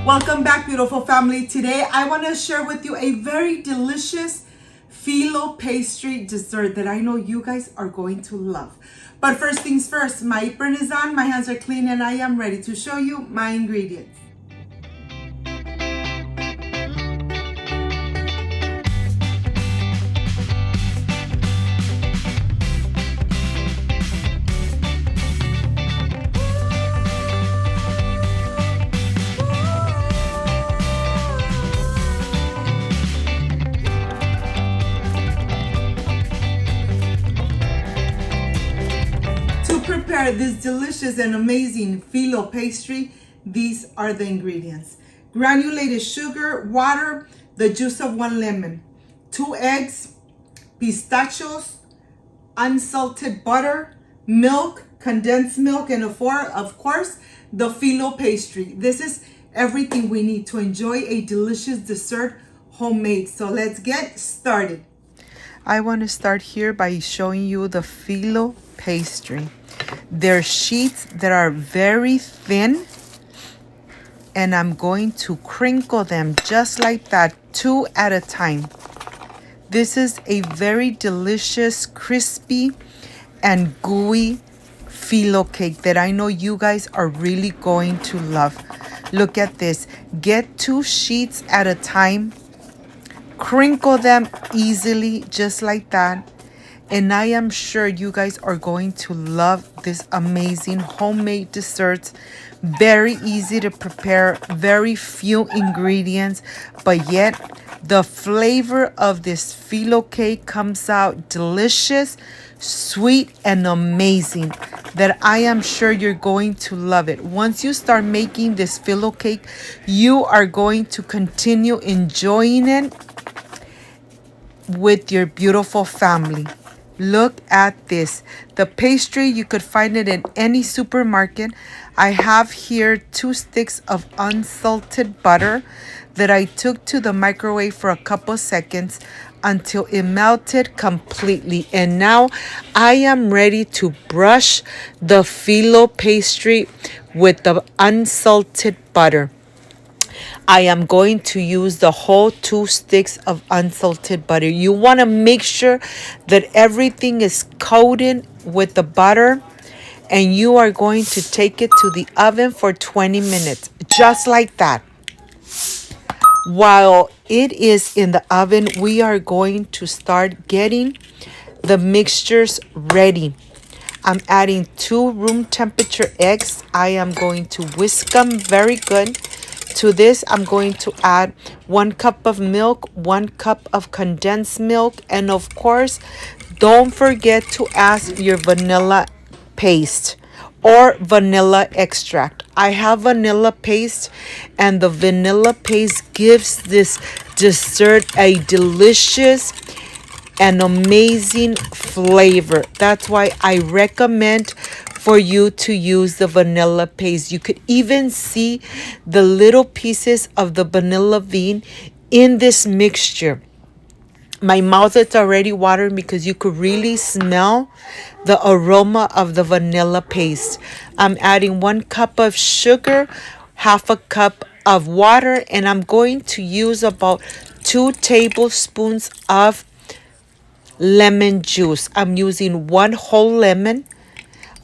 Welcome back, beautiful family. Today I want to share with you a very delicious phyllo pastry dessert that I know you guys are going to love. But first things first, my apron is on, my hands are clean, and I am ready to show you my ingredients. To prepare this delicious and amazing phyllo pastry, these are the ingredients. Granulated sugar, water, the juice of 1 lemon, 2 eggs, pistachios, unsalted butter, milk, condensed milk, and of course, the phyllo pastry. This is everything we need to enjoy a delicious dessert homemade. So let's get started. I want to start here by showing you the phyllo pastry. They're sheets that are very thin, and I'm going to crinkle them just like that, 2 at a time. This is a very delicious, crispy, and gooey phyllo cake that I know you guys are really going to love. Look at this. Get 2 sheets at a time. Crinkle them easily, just like that. And I am sure you guys are going to love this amazing homemade dessert. Very easy to prepare, very few ingredients, but yet the flavor of this phyllo cake comes out delicious, sweet, and amazing, that I am sure you're going to love it. Once you start making this phyllo cake, you are going to continue enjoying it with your beautiful family. Look at this. The pastry, you could find it in any supermarket. I have here 2 sticks of unsalted butter that I took to the microwave for a couple seconds until it melted completely. And now I am ready to brush the phyllo pastry with the unsalted butter. I am going to use the whole 2 sticks of unsalted butter. You want to make sure that everything is coated with the butter, and you are going to take it to the oven for 20 minutes, just like that. While it is in the oven, we are going to start getting the mixtures ready. I'm adding 2 room temperature eggs. I am going to whisk them very good. To this, I'm going to add 1 cup of milk, 1 cup of condensed milk, and of course, don't forget to add your vanilla paste or vanilla extract. I have vanilla paste, and the vanilla paste gives this dessert a delicious and amazing flavor. That's why I recommend for you to use the vanilla paste. You could even see the little pieces of the vanilla bean in this mixture. My mouth is already watering because you could really smell the aroma of the vanilla paste. I'm adding 1 cup of sugar, half a cup of water, and I'm going to use about 2 tablespoons of lemon juice. I'm using 1 whole lemon.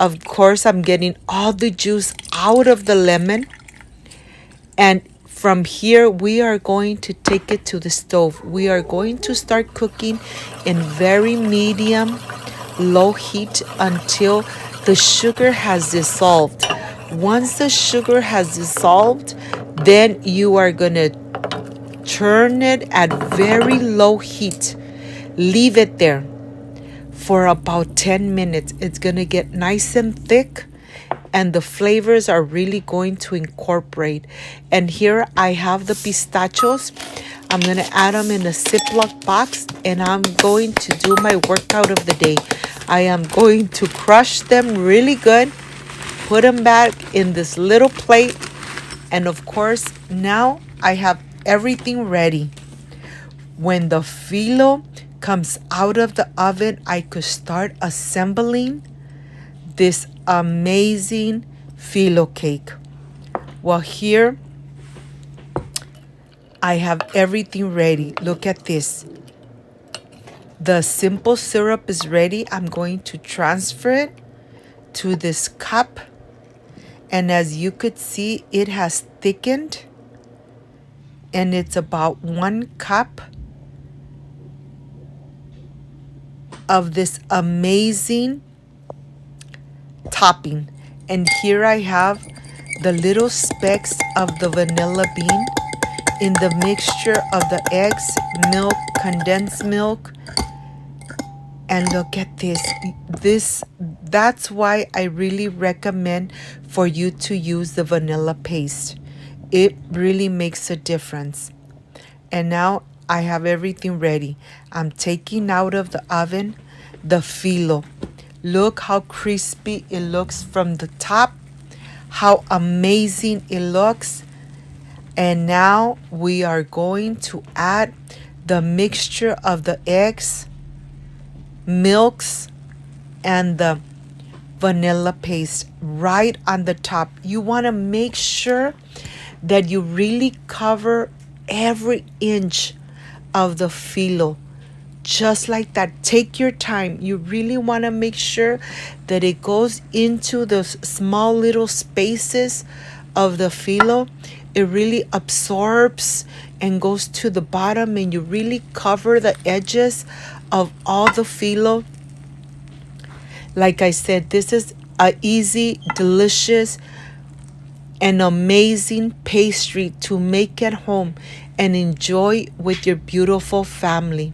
Of course, I'm getting all the juice out of the lemon. And from here, we are going to take it to the stove. We are going to start cooking in very medium, low heat until the sugar has dissolved. Once the sugar has dissolved, then you are going to turn it at very low heat. Leave it there for about 10 minutes. It's going to get nice and thick, and the flavors are really going to incorporate. And here I have the pistachios. I'm going to add them in a Ziploc box, and I'm going to do my workout of the day. I am going to crush them really good, put them back in this little plate, and of course, now I have everything ready. When the phyllo comes out of the oven, I could start assembling this amazing phyllo cake. Well, here I have everything ready. Look at this. The simple syrup is ready. I'm going to transfer it to this cup. And as you could see, it has thickened. And it's about 1 cup of this amazing topping. And here I have the little specks of the vanilla bean in the mixture of the eggs, milk, condensed milk. And look at this. That's why I really recommend for you to use the vanilla paste. It really makes a difference. And now I have everything ready. I'm taking out of the oven the phyllo. Look how crispy it looks from the top. How amazing it looks. And now we are going to add the mixture of the eggs, milks, and the vanilla paste right on the top. You want to make sure that you really cover every inch of the phyllo, just like that. Take your time. You really want to make sure that it goes into those small little spaces of the phyllo. It really absorbs and goes to the bottom, and you really cover the edges of all the phyllo. Like I said, this is a easy, delicious, and amazing pastry to make at home and enjoy with your beautiful family.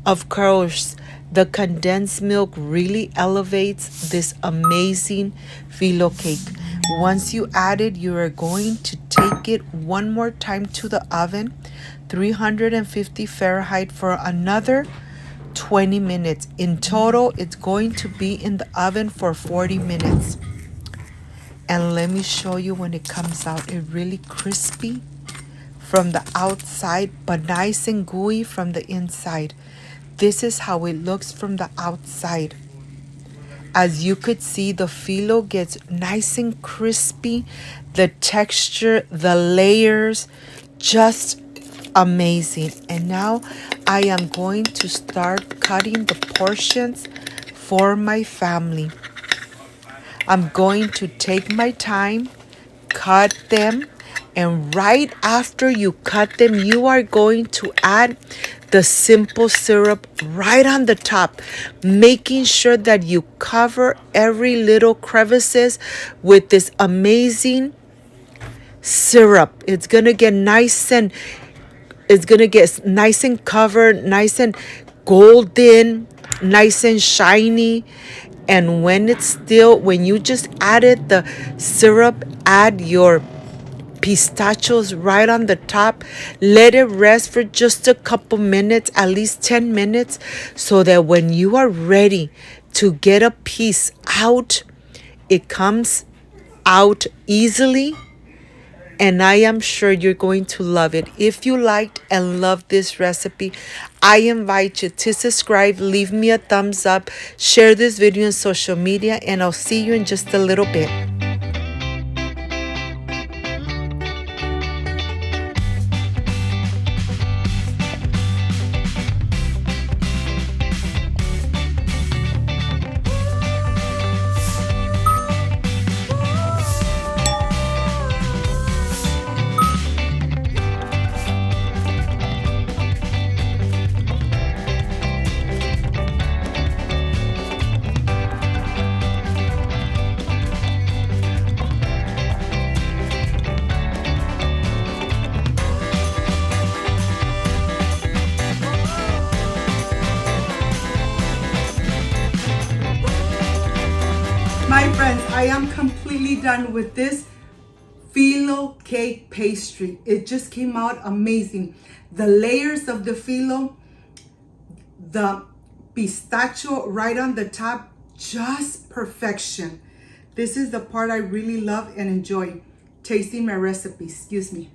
Of course, the condensed milk really elevates this amazing phyllo cake. Once you add it, you are going to take it one more time to the oven, 350 Fahrenheit, for another 20 minutes. In total, it's going to be in the oven for 40 minutes. And let me show you when it comes out. It's really crispy from the outside, but nice and gooey from the inside. This is how it looks from the outside. As you could see, the phyllo gets nice and crispy. The texture, the layers, just amazing. And now I am going to start cutting the portions for my family. I'm going to take my time, cut them, and right after you cut them, you are going to add the simple syrup right on the top, making sure that you cover every little crevices with this amazing syrup. It's gonna get nice and covered, nice and golden, nice and shiny. And when you just added the syrup, add your pistachios right on the top. Let it rest for just a couple minutes, at least 10 minutes, so that when you are ready to get a piece out, it comes out easily. And I am sure you're going to love it. If you liked and loved this recipe, I invite you to subscribe, leave me a thumbs up, share this video on social media, and I'll see you in just a little bit. My friends, I am completely done with this phyllo cake pastry. It just came out amazing. The layers of the phyllo, the pistachio right on the top, just perfection. This is the part I really love and enjoy tasting my recipe. Excuse me.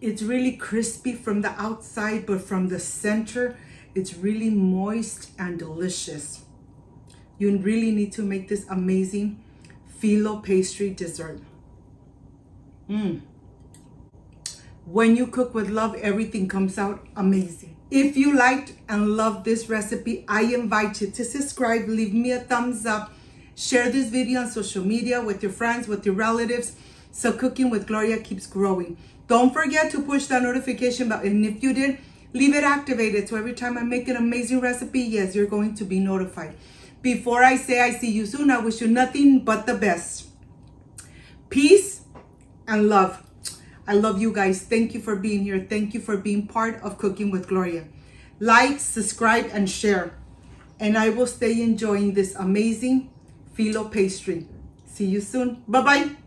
It's really crispy from the outside, but from the center, it's really moist and delicious. You really need to make this amazing phyllo pastry dessert. When you cook with love, everything comes out amazing. If you liked and loved this recipe, I invite you to subscribe, leave me a thumbs up, share this video on social media with your friends, with your relatives, so Cooking with Gloria keeps growing. Don't forget to push that notification bell, and if you did, leave it activated so every time I make an amazing recipe, yes, you're going to be notified. Before I say I see you soon, I wish you nothing but the best. Peace and love. I love you guys. Thank you for being here. Thank you for being part of Cooking with Gloria. Like, subscribe, and share. And I will stay enjoying this amazing phyllo pastry. See you soon. Bye-bye.